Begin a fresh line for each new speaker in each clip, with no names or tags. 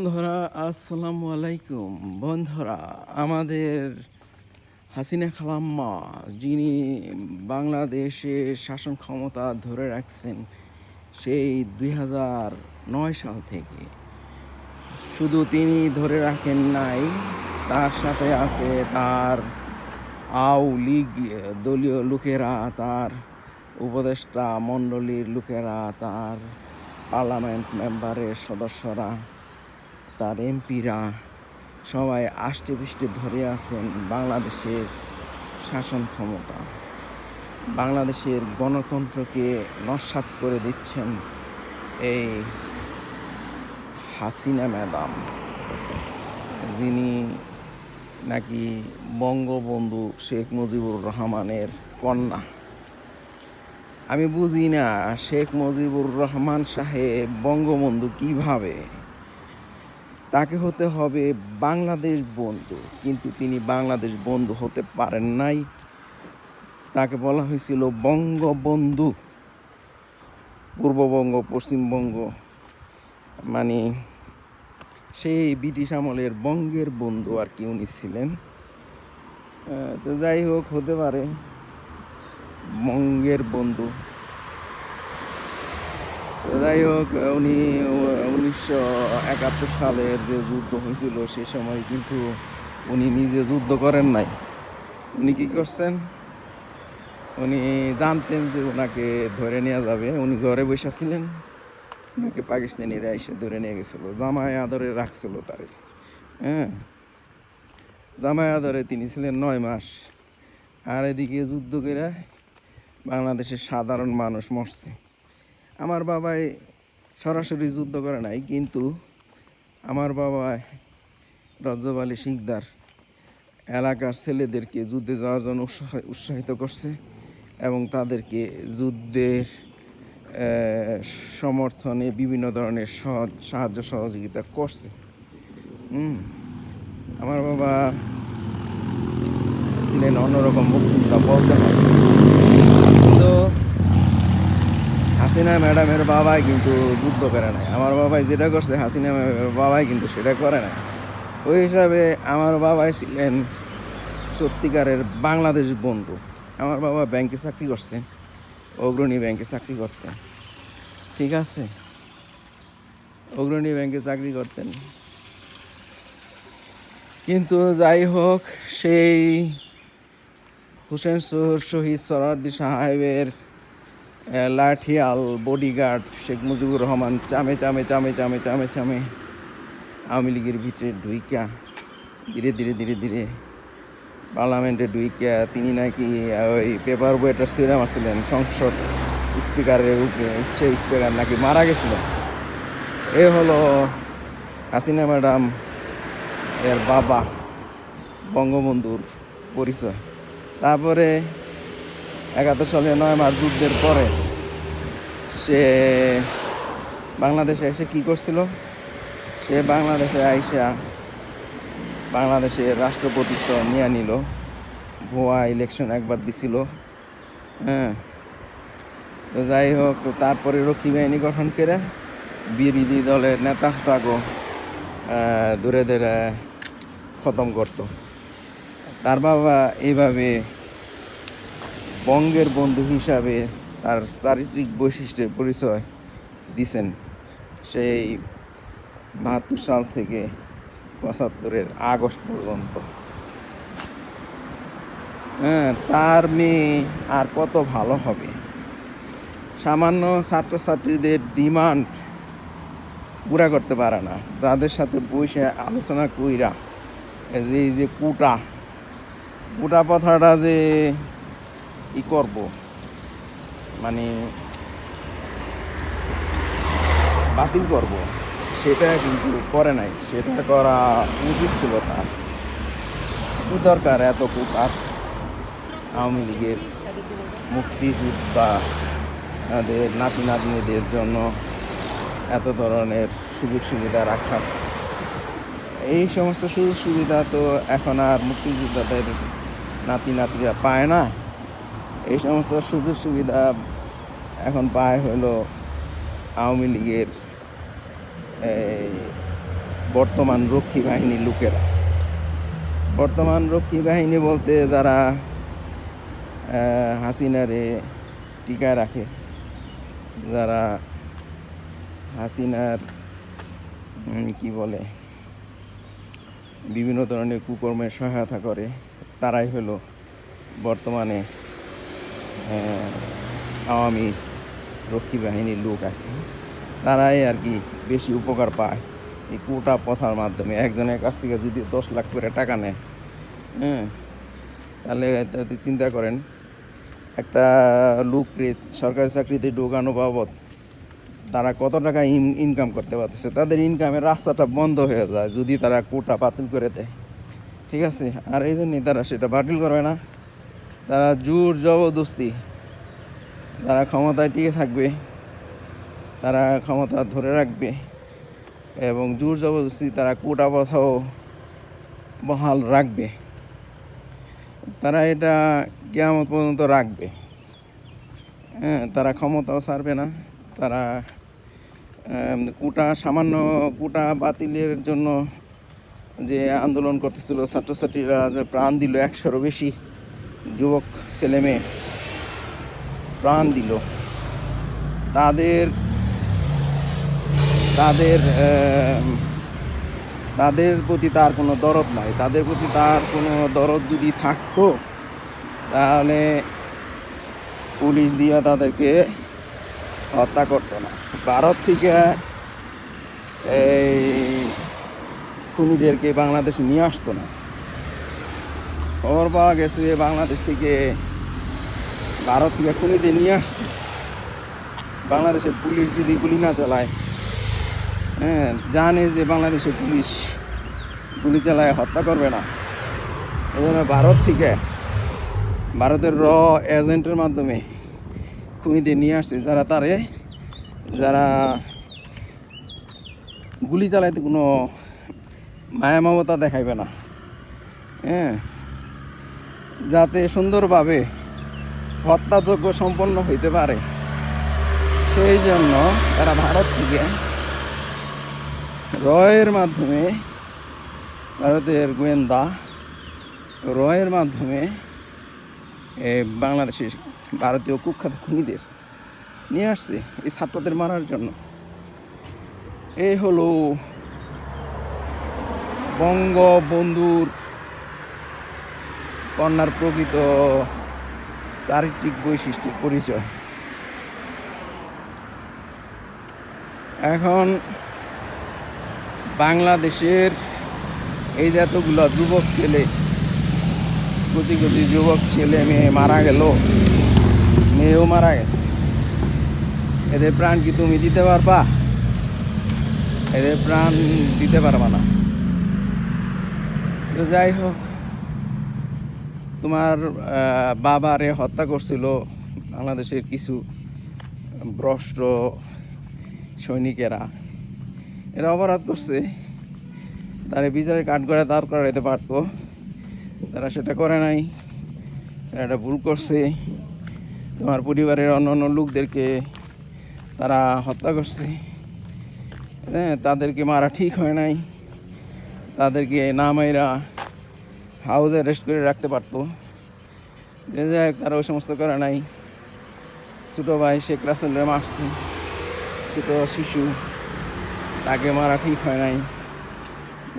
বন্ধুরা আসসালামু আলাইকুম। বন্ধুরা, আমাদের হাসিনা খালাম্মা যিনি বাংলাদেশে শাসন ক্ষমতা ধরে রাখছেন সেই 2009 সাল থেকে, শুধু তিনি ধরে রাখেন নাই, তার সাথে আছে তার আওয়ামী লীগ দলীয় লোকেরা, তার উপদেষ্টা মণ্ডলীর লোকেরা, তার পার্লামেন্ট মেম্বারের সদস্যরা, তার এমপিরা সবাই আষ্টে পৃষ্ঠে ধরে আছেন বাংলাদেশের শাসন ক্ষমতা। বাংলাদেশের গণতন্ত্রকে নস্যাৎ করে দিচ্ছেন এই হাসিনা ম্যাডাম, যিনি নাকি বঙ্গবন্ধু শেখ মুজিবুর রহমানের কন্যা। আমি বুঝি না শেখ মুজিবুর রহমান সাহেব বঙ্গবন্ধু কিভাবে, তাকে হতে হবে বাংলাদেশ বন্ধু, কিন্তু তিনি বাংলাদেশ বন্ধু হতে পারেন নাই। তাকে বলা হয়েছিল বঙ্গবন্ধু, পূর্ববঙ্গ পশ্চিমবঙ্গ, মানে সেই ব্রিটিশ আমলের বঙ্গের বন্ধু আর কি উনি ছিলেন। তো যাই হোক, হতে পারে বঙ্গের বন্ধু। যাই হোক, উনি 1971 সালের যে যুদ্ধ হয়েছিল সে সময় কিন্তু উনি নিজে যুদ্ধ করেন নাই। উনি কী করছেন, উনি জানতেন যে ওনাকে ধরে নেওয়া যাবে, উনি ঘরে বসেছিলেন, ওনাকে পাকিস্তানিরা এসে ধরে নিয়ে গেছিলো, জামাই আদরে রাখছিল তারে। হ্যাঁ, জামাই আদরে তিনি ছিলেন 9 মাস। আর এদিকে যুদ্ধ করে বাংলাদেশের সাধারণ মানুষ মরছে। আমার বাবাই সরাসরি যুদ্ধ করে নাই, কিন্তু আমার বাবা রজব আলী শিকদার এলাকার ছেলেদেরকে যুদ্ধে যাওয়ার জন্য উৎসাহিত করছে এবং তাদেরকে যুদ্ধের সমর্থনে বিভিন্ন ধরনের সাহায্য সহযোগিতা করছে। আমার বাবা ছিলেন অন্যরকম মুক্তিযোদ্ধা বলতে হয়। তো হাসিনা ম্যাডামের বাবাই কিন্তু যুদ্ধ করে নাই। আমার বাবাই যেটা করছে হাসিনা ম্যাডামের বাবাই কিন্তু সেটা করে নাই। ওই হিসাবে আমার বাবাই ছিলেন সত্যিকারের বাংলাদেশ বন্ধু। আমার বাবা ব্যাংকে চাকরি করছেন, অগ্রণী ব্যাংকে চাকরি করতেন, ঠিক আছে, অগ্রণী ব্যাংকে চাকরি করতেন। কিন্তু যাই হোক, সেই হুসেন শহীদ সোহরাওয়ার্দী সাহেবের লাঠিয়াল বডিগার্ড শেখ মুজিবুর রহমান চামে চামে চামে চামে চামে চামে আওয়ামী লীগের ভিতরে ঢুইকা ধীরে ধীরে ধীরে ধীরে পার্লামেন্টে ঢুইকা তিনি নাকি ওই পেপার ওয়েটার ছিঁড়ে মারছিলেন সংসদ স্পিকারের উপরে। সেই স্পিকার নাকি মারা গেছিল। এ হলো হাসিনা ম্যাডাম এর বাবা, বঙ্গবন্ধুর পরিচয়। তারপরে 71 সালে 9 মাস যুদ্ধের পরে সে বাংলাদেশে এসে কী করছিল, সে বাংলাদেশে আইসা বাংলাদেশের রাষ্ট্রপতিত্ব নিয়ে নিল, ভুয়া ইলেকশন একবার দিছিল। হ্যাঁ, তো যাই হোক, তারপরে রক্ষী বাহিনী গঠন করে বিরোধী দলের নেতা তাগো দূরে দূরে খতম করত। তার বাবা এইভাবে বঙ্গের বন্ধু হিসাবে তার চারিত্রিক বৈশিষ্ট্যের পরিচয় দিছেন সেই 72 সাল থেকে 75-এর আগস্ট পর্যন্ত। হ্যাঁ, তার মেয়ে আর কত ভালো হবে। সামান্য ছাত্রছাত্রীদের ডিমান্ড পুরা করতে পারে না, তাদের সাথে বসে আলোচনা কইরা এই যে কোটা কথাটা যে ই করব, মানে বাতিল করব, সেটা কিন্তু করে নাই। সেটা করা উচিত ছিল তার। কি দরকার এত কোটার? আওয়ামী লীগের মুক্তিযোদ্ধা তাদের নাতি নাতনিদের জন্য এত ধরনের সুযোগ সুবিধা রাখা, এই সমস্ত সুযোগ সুবিধা তো এখন আর মুক্তিযোদ্ধাদের নাতি নাতিরা পায় না। এই সমস্ত সুযোগ সুবিধা এখন পায় হলো আওয়ামী লীগের বর্তমান রক্ষী বাহিনীর লোকেরা। বর্তমান রক্ষী বাহিনী বলতে যারা হাসিনারে টিকায় রাখে, যারা হাসিনার কি বলে বিভিন্ন ধরনের কুকর্মের সহায়তা করে, তারাই হলো বর্তমানে আওয়ামী রক্ষী বাহিনীর লোক আর কি। তারাই আর কি বেশি উপকার পায় এই কোটা প্রথার মাধ্যমে। একজনের কাছ থেকে যদি 10 লাখ করে টাকা নেয়, তাহলে চিন্তা করেন একটা লোককে সরকারি চাকরিতে ঢোকানো বাবদ তারা কত টাকা ইনকাম করতে পারতেছে। তাদের ইনকামের রাস্তাটা বন্ধ হয়ে যায় যদি তারা কোটা বাতিল করে দেয়, ঠিক আছে? আর এই জন্যই তারা সেটা বাতিল করবে না। তারা জোর জবরদস্তি তারা ক্ষমতায় টিকে থাকবে, তারা ক্ষমতা ধরে রাখবে এবং জোর জবরদস্তি তারা কোটা প্রথাও বহাল রাখবে। তারা এটা কিয়ামত পর্যন্ত রাখবে। তারা ক্ষমতাও ছাড়বে না। তারা সামান্য কোটা বাতিলের জন্য যে আন্দোলন করতেছিল ছাত্রছাত্রীরা, যে প্রাণ দিল, 100-এরও বেশি যুবক ছেলেমেয়ে প্রাণ দিল, তাদের তাদের তাদের প্রতি তার কোনো দরদ নাই। তাদের প্রতি তার কোনো দরদ যদি থাকতো তাহলে পুলিশ দিয়ে তাদেরকে হত্যা করতো না। ভারত থেকে এই খুনিদেরকে বাংলাদেশে নিয়ে আসতো না। খবর পাওয়া গেছে বাংলাদেশ থেকে, ভারত থেকে খুনিদের নিয়ে আসছে। বাংলাদেশের পুলিশ যদি গুলি না চালায়, জানে যে বাংলাদেশের পুলিশ গুলি চালায় হত্যা করবে না, এই জন্য ভারত থেকে, ভারতের এজেন্টের মাধ্যমে খুনিদের নিয়ে আসছে, যারা গুলি চালাইতে কোনো মায়া মমতা দেখাইবে না, যাতে সুন্দরভাবে হত্যাযজ্ঞ সম্পন্ন হইতে পারে। সেই জন্য তারা ভারত থেকে রয়ের মাধ্যমে, ভারতের গোয়েন্দা রয়ের মাধ্যমে বাংলাদেশের ভারতীয় কুখ্যাত খুনিদের নিয়ে আসছে এই ছাত্রদের মারার জন্য। এই হলো বঙ্গবন্ধুর কন্যার প্রকৃত চারিত্রিক বৈশিষ্ট্যের পরিচয়। এখন বাংলাদেশের এই যতগুলো যুবক ছেলে, কোটি কোটি যুবক ছেলে মেয়ে মারা গেল, মেয়েও মারা গেছে, এদের প্রাণ কি তুমি দিতে পারবা? এদের প্রাণ দিতে পারবা না। তো যাই হোক, তোমার বাবারে হত্যা করছিল বাংলাদেশের কিছু ভ্রষ্ট সৈনিকেরা, এরা অপরাধ করছে, তারা বিচারের কাঠগড়ায় দাঁড় করাইতে পারতো, তারা সেটা করে নাই। তারা এটা ভুল করছে। তোমার পরিবারের অন্য লোকদেরকে তারা হত্যা করছে, তাদেরকে মারা ঠিক হয় নাই, তাদেরকে না মাইরা হাউস অ্যারেস্ট করে রাখতে পারতো। যে যাই হোক, তারা ওই সমস্ত করে নাই। ছোটো ভাই শেখ রাসেলের মারছে, ছোটো শিশু, তাকে মারা ঠিক হয় নাই,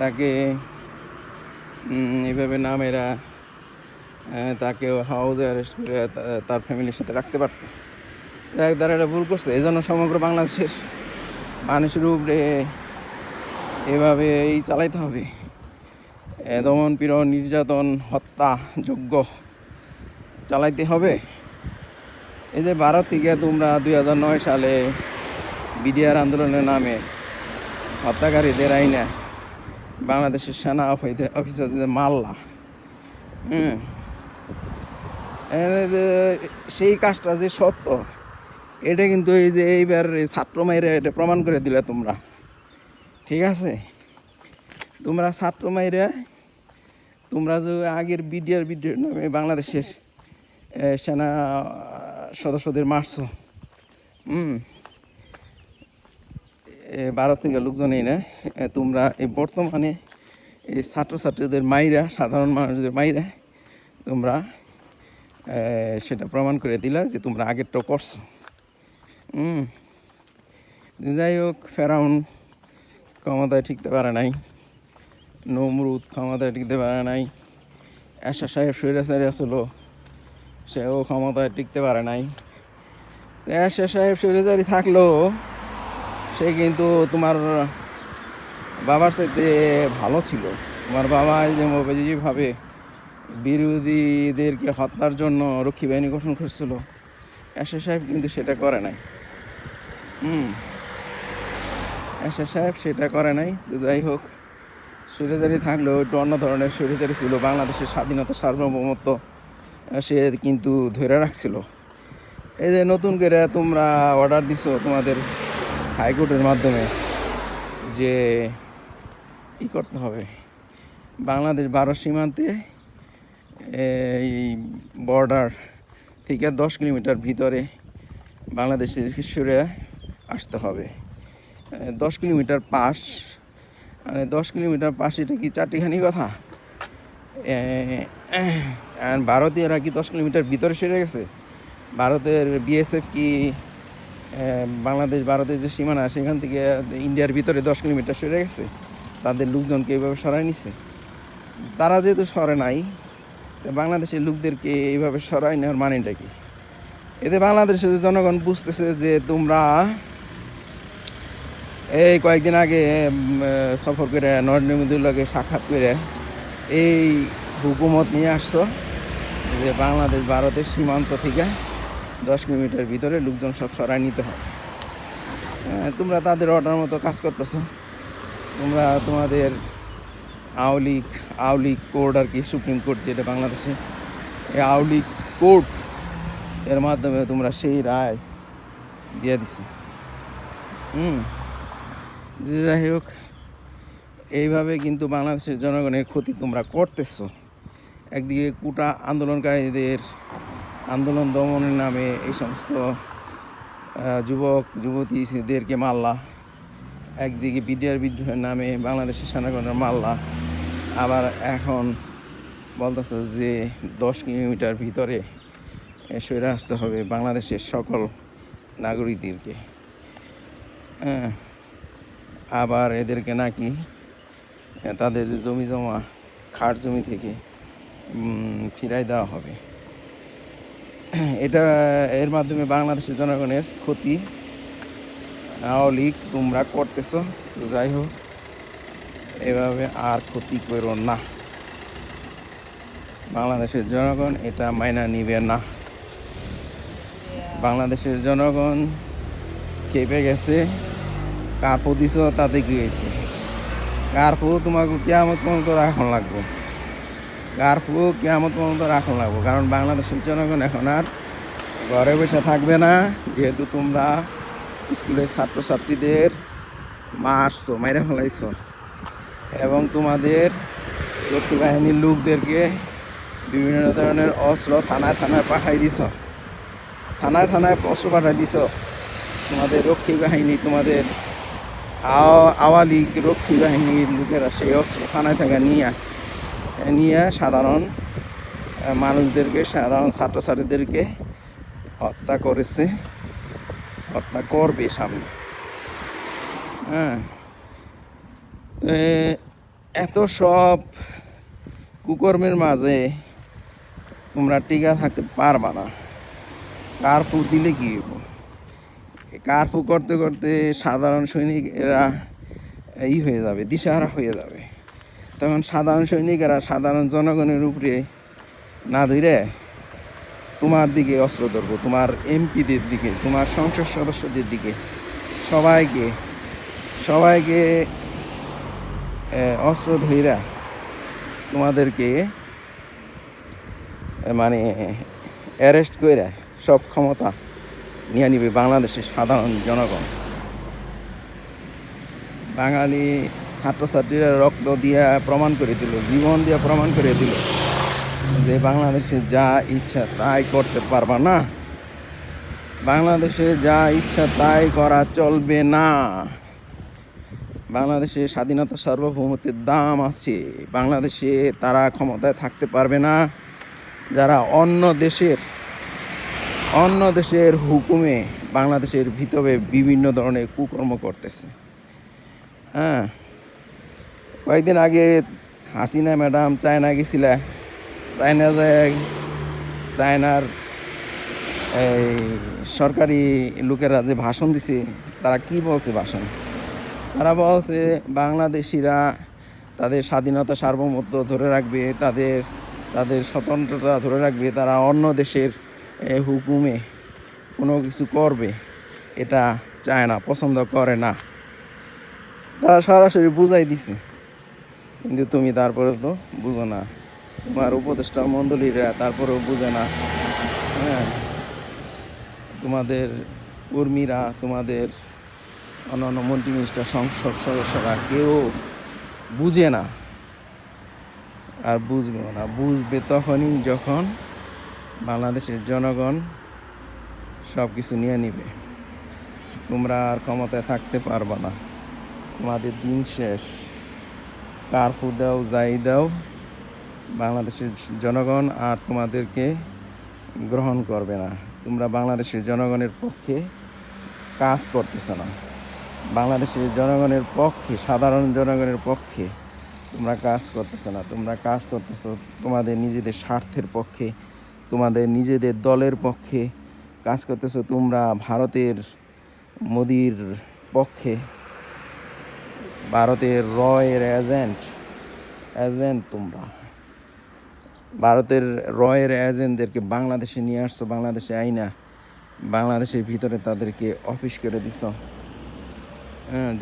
তাকে এইভাবে না মেরা তাকে হাউস অ্যারেস্ট করে তার ফ্যামিলির সাথে রাখতে পারত। যাই, তারা এটা ভুল করছে। এই জন্য সমগ্র বাংলাদেশের মানুষের উপরে এভাবে চালাইতে হবে, দমন পীড়ন নির্যাতন হত্যা যজ্ঞ চালাইতে হবে। এই যে ভারত থেকে তোমরা 2009 সালে বিডিআর আন্দোলনের নামে হত্যাকারীদের আইনে বাংলাদেশের সেনা অফিসারদের মারলা, সেই কাজটা যে সত্য, এটা কিন্তু এই যে এইবার ছাত্র মাইরে এটা প্রমাণ করে দিলে তোমরা, ঠিক আছে? তোমরা ছাত্র মাইরে, তোমরা যে আগের বিডিআর নামে বাংলাদেশের সেনা সদস্যদের মারছো, ভারত থেকে লোকজন এই না তোমরা এই বর্তমানে এই ছাত্রছাত্রীদের মাইরা সাধারণ মানুষদের মাইরা তোমরা সেটা প্রমাণ করে দিলা যে তোমরা আগেরটাও করছো। যাই হোক, ফেরাউন ক্ষমতায় টিকতে পারে নাই, নমরুদ ক্ষমতায় টিকতে পারে নাই, এরশাদ সাহেব স্বৈরাচারী আসলো, সেও ক্ষমতায় টিকতে পারে নাই। তো এরশাদ সাহেব স্বৈরাচারী থাকলেও সে কিন্তু তোমার বাবার চাইতে ভালো ছিল। তোমার বাবা যেভাবে বিরোধীদেরকে হত্যার জন্য রক্ষী বাহিনী গঠন করছিল, এরশাদ সাহেব কিন্তু সেটা করে নাই। এরশাদ সাহেব সেটা করে নাই। তো যাই হোক, স্বৈরাচারী থাকলেও একটু অন্য ধরনের স্বৈরাচারী ছিল। বাংলাদেশের স্বাধীনতা সার্বভৌমত্ব সে কিন্তু ধরে রাখছিল। এই যে নতুন করে তোমরা অর্ডার দিছো তোমাদের হাইকোর্টের মাধ্যমে যে ই করতে হবে, বাংলাদেশ ভারত সীমান্তে এই বর্ডার থেকে 10 কিলোমিটার ভিতরে বাংলাদেশের সরে আসতে হবে। 10 কিলোমিটার পাশ, মানে 10 কিলোমিটার পাশ, এটা কি চারটিখানি কথা? ভারতীয়রা কি 10 কিলোমিটার ভিতরে সরে গেছে? ভারতের বিএসএফ কি ভারতের যে সীমানা সেখান থেকে ইন্ডিয়ার ভিতরে 10 কিলোমিটার সরে গেছে? তাদের লোকজনকে এইভাবে সরাই নিছে। তারা যেহেতু সরে নাই, বাংলাদেশের লোকদেরকে এইভাবে সরাই নেওয়ার মানেটা কি? এতে বাংলাদেশের জনগণ বুঝতেছে যে তোমরা এই কয়েকদিন আগে সফর করে নরেন্দ্র মোদীর লগে সাক্ষাৎ করে এই হুকুমত নিয়ে আসছো যে বাংলাদেশ ভারতের সীমান্ত থেকে 10 কিলোমিটার ভিতরে লোকজন সব সরাই নিতে হবে। তোমরা তাদের অর্ডার মতো কাজ করতেছো। তোমরা তোমাদের আওলিক কোর্ট আর কি, সুপ্রিম কোর্ট যেটা বাংলাদেশে, এই আওলিক কোর্ট এর মাধ্যমে তোমরা সেই রায় দিয়ে দিছো। যাই হোক, এইভাবে কিন্তু বাংলাদেশের জনগণের ক্ষতি তোমরা করতেছো। একদিকে কোটা আন্দোলনকারীদের আন্দোলন দমনের নামে এই সমস্ত যুবক যুবতীদেরকে মারলা, একদিকে বিডিআর বিদ্রোহের নামে বাংলাদেশের সেনাগণের মারলা, আবার এখন বলতেছে যে 10 কিলোমিটার ভিতরে সরে আসতে হবে বাংলাদেশের সকল নাগরিকদেরকে। আবার এদেরকে নাকি তাদের জমি জমা খাট জমি থেকে ফিরাই দেওয়া হবে। এর মাধ্যমে বাংলাদেশের জনগণের ক্ষতি আওয়ামী লীগ তোমরা করতেছ। তো যাই হোক, এভাবে আর ক্ষতি করো না। বাংলাদেশের জনগণ এটা মাইনা নিবে না। বাংলাদেশের জনগণ খেপে গেছে। কার্পো দিছ, তাতে কি হয়েছে? কার্পো তোমাকে কেয়ামত পর্যন্ত রাখন লাগবো। কার্পো কেয়ামত পর্যন্ত রাখন লাগবো। কারণ বাংলাদেশের জনগণ এখন আর ঘরে বসে থাকবে না। যেহেতু তোমরা স্কুলের ছাত্রছাত্রীদের মারছো, মাইরে ফেলাইছ, এবং তোমাদের রক্ষী বাহিনীর লোকদেরকে বিভিন্ন ধরনের অস্ত্র থানায় পাঠাই দিছ। থানায় অস্ত্র পাঠাই দিছ। তোমাদের রক্ষী বাহিনী, তোমাদের আওয়ামী লীগ রক্ষী বাহিনীর লোকেরা সেই অস্ত্র থানায় থেকে নিয়ে সাধারণ মানুষদেরকে, সাধারণ ছাত্রছাত্রীদেরকে হত্যা করেছে, হত্যা করবে সামনে। এত সব কুকর্মের মাঝে তোমরা টিকা থাকতে পারবা না। কার্ফু দিলে কি হইব? কার্ফু করতে করতে সাধারণ সৈনিকেরা হয়ে যাবে, দিশাহারা হয়ে যাবে। তখন সাধারণ সৈনিকেরা সাধারণ জনগণের উপরে না ধরে তোমার দিকে অস্ত্র ধরবো, তোমার এমপিদের দিকে, তোমার সংসদ সদস্যদের দিকে, সবাইকে অস্ত্র ধইরা তোমাদেরকে মানে অ্যারেস্ট করে সব ক্ষমতা নিয়ে নিবে বাংলাদেশের সাধারণ জনগণ। বাঙালি ছাত্রছাত্রীরা রক্ত দিয়া প্রমাণ করে দিল, জীবন দিয়া প্রমাণ করে দিল যে বাংলাদেশে যা ইচ্ছা তাই করতে পারবা না। বাংলাদেশে যা ইচ্ছা তাই করা চলবে না। বাংলাদেশের স্বাধীনতা সার্বভৌমত্বের দাম আছে। বাংলাদেশে তারা ক্ষমতায় থাকতে পারবে না যারা অন্য দেশের হুকুমে বাংলাদেশের ভিতরে বিভিন্ন ধরনের কুকর্ম করতেছে। হ্যাঁ, কয়েকদিন আগে হাসিনা ম্যাডাম চায়না গেছিল। চায়নার এই সরকারি লোকেরা যে ভাষণ দিছে, তারা কি বলছে ভাষণ? তারা বলছে বাংলাদেশিরা তাদের স্বাধীনতা সার্বভৌমত্ব ধরে রাখবে, তাদের স্বতন্ত্রতা ধরে রাখবে, তারা অন্য দেশের হুকুমে কোনো কিছু করবে এটা চায় না, পছন্দ করে না। তারা সরাসরি বুঝাই দিছে, কিন্তু তুমি তারপরে তো বুঝো না, তোমার উপদেষ্টা মণ্ডলীরা তারপরেও বুঝে না। হ্যাঁ, তোমাদের কর্মীরা, তোমাদের অন্যান্য মন্ত্রী মিনিস্টার, সংসদ সদস্যরা কেউ বুঝে না, আর বুঝবেও না। বুঝবে তখনই যখন বাংলাদেশের জনগণ সব কিছু নিয়ে নিবে। তোমরা আর ক্ষমতায় থাকতে পারবে না, তোমাদের দিন শেষ। কারফু দাও, যাই দাও, বাংলাদেশের জনগণ আর তোমাদেরকে গ্রহণ করবে না। তোমরা বাংলাদেশের জনগণের পক্ষে কাজ করতেছো না, বাংলাদেশের জনগণের পক্ষে, সাধারণ জনগণের পক্ষে তোমরা কাজ করতেছো না। তোমরা কাজ করতেছো তোমাদের নিজেদের স্বার্থের পক্ষে, তোমাদের নিজেদের দলের পক্ষে কাজ করতেছো। তোমরা ভারতের মোদির পক্ষে, ভারতের রয়ের এজেন্ট তোমরা। ভারতের রয়ের এজেন্টদেরকে বাংলাদেশে নিয়ে আসছো, বাংলাদেশে আইনা বাংলাদেশের ভিতরে তাদেরকে অফিস করে দিছ।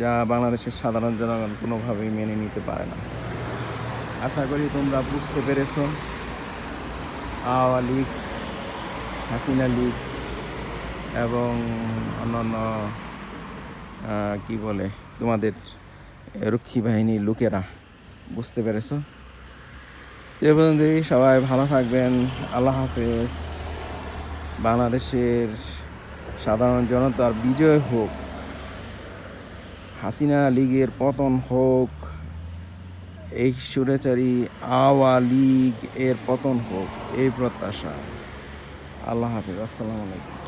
যা বাংলাদেশের সাধারণ জনগণ কোনোভাবেই মেনে নিতে পারে না। আশা করি তোমরা বুঝতে পেরেছো। আওয়ামী লীগ, হাসিনা লীগ এবং অন্যান্য কি বলে তোমাদের রক্ষী বাহিনীর লোকেরা বুঝতে পেরেছো। এ পর্যন্তই, সবাই ভালো থাকবেন। আল্লাহ হাফেজ। বাংলাদেশের সাধারণ জনতার বিজয় হোক, হাসিনা লীগের পতন হোক, এই স্বৈরাচারী আওয়ামী লীগ এর পতন হোক, এই প্রত্যাশা। আল্লাহ হাফেজ। আসসালামু আলাইকুম।